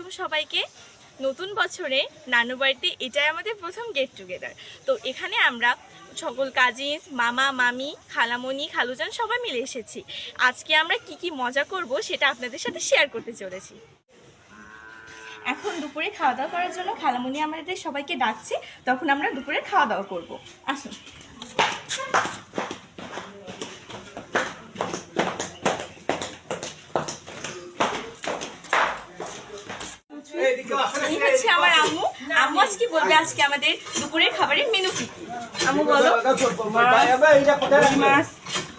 Welcome সবাইকে নতুন বছরে নানু বাড়িতে। এটাই আমাদের প্রথম গেট টুগেদার। তো এখানে আমরা সকল কাজিনস, মামা মামি, খালামণি, খালুজান সবাই মিলে এসেছি। আজকে আমরা কি মজা করব সেটা আপনাদের সাথে শেয়ার করতে চলেছি। এখন দুপুরে খাওয়া দাওয়া করার জন্য খালামণি আমাদের সবাইকে ডাকছে, তখন আমরা দুপুরে খাওয়া দাওয়া করব। আসুন। এই হচ্ছে আমার আম্মু। আম্মু আজকে বলবে আজকে আমাদের দুপুরের খাবারের মেনু কি কি। আম্মু বলো। মাছ,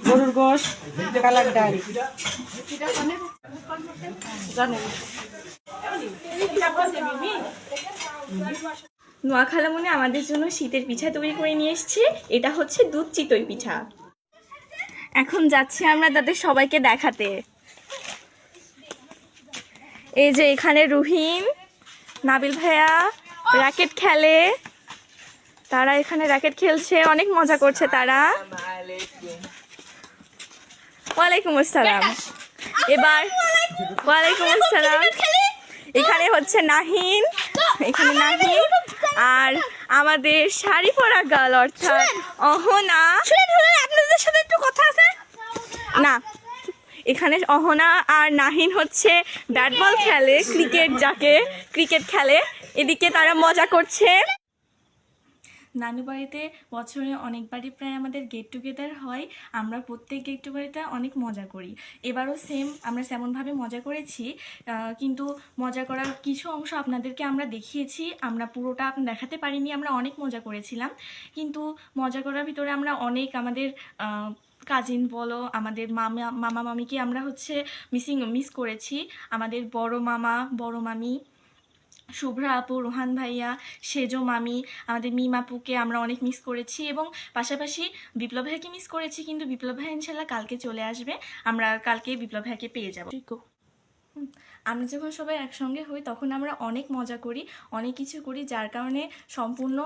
গরুর গোশ, কালার ডাল। নোয়া খালামণি আমাদের জন্য শীতের পিঠা তৈরি করে নিয়ে এসেছে। এটা হচ্ছে দুধ চিতই পিঠা। এখন যাচ্ছি আমরা তাদের সবাইকে দেখাতে। এই যে এখানে রুহিন, নাবিল ভাইয়া র্যাকেট খেলে, তারা এখানে র্যাকেট খেলছে, অনেক মজা করছে তারা। ওয়ালাইকুম আসসালাম। এবার ওয়ালাইকুম আসসালাম। এখানে হচ্ছে নাহিন, এখানে নাহিন আর আমাদের শাড়ি পরা গার্ল অর্থাৎ অহনা। আপনাদের সাথে একটু কথা আছে না। এখানে অহনা আর নাহিন হচ্ছে ব্যাট বল খেলে, ক্রিকেট খেলে। এদিকে তারা মজা করছে। নানু বাড়িতে বছরে অনেকবারই প্রায় আমাদের গেট টুগেদার হয়। আমরা প্রত্যেক গেট টুগেদারে অনেক মজা করি। এবারও আমরা তেমনভাবে মজা করেছি, কিন্তু মজা করার কিছু অংশ আপনাদেরকে আমরা দেখিয়েছি। আমরা পুরোটা দেখাতে পারিনি। আমরা অনেক মজা করেছিলাম, কিন্তু মজা করার ভিতরে আমরা অনেক আমাদের কাজিন বলো, আমাদের মামা মামিকে আমরা হচ্ছে মিস করেছি। আমাদের বড় মামা, বড় মামি, শুভ্রা আপু, রোহান ভাইয়া, সেজো মামি, আমাদের মিমাপুকে আমরা অনেক মিস করেছি, এবং পাশাপাশি বিপ্লব ভাইকে মিস করেছি। কিন্তু বিপ্লব ভাই ইনশাল্লাহ কালকে চলে আসবে, আমরা কালকে বিপ্লব ভাইকে পেয়ে যাব। আমরা যখন সবাই একসঙ্গে হই তখন আমরা অনেক মজা করি, অনেক কিছু করি, যার কারণে সম্পূর্ণ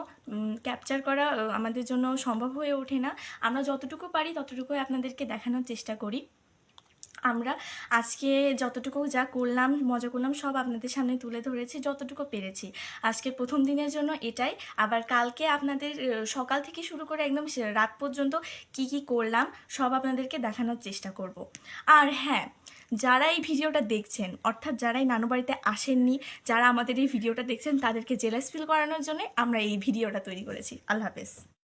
ক্যাপচার করা আমাদের জন্য সম্ভব হয়ে ওঠে না। আমরা যতটুকু পারি ততটুকুই আপনাদেরকে দেখানোর চেষ্টা করি। আমরা আজকে যতটুকু যা করলাম, মজা করলাম, সব আপনাদের সামনে তুলে ধরেছি যতটুকু পেরেছি। আজকের প্রথম দিনের জন্য এটাই। আবার কালকে আপনাদের সকাল থেকে শুরু করে একদম রাত পর্যন্ত কি করলাম সব আপনাদেরকে দেখানোর চেষ্টা করব। আর হ্যাঁ, যারা এই ভিডিওটা দেখছেন, অর্থাৎ যারা এই নানু বাড়িতে আসেননি, যারা আমাদের এই ভিডিওটা দেখছেন, তাদেরকে জেলাস ফিল করানোর জন্য আমরা এই ভিডিওটা তৈরি করেছি। আল্লাহ হাফেজ।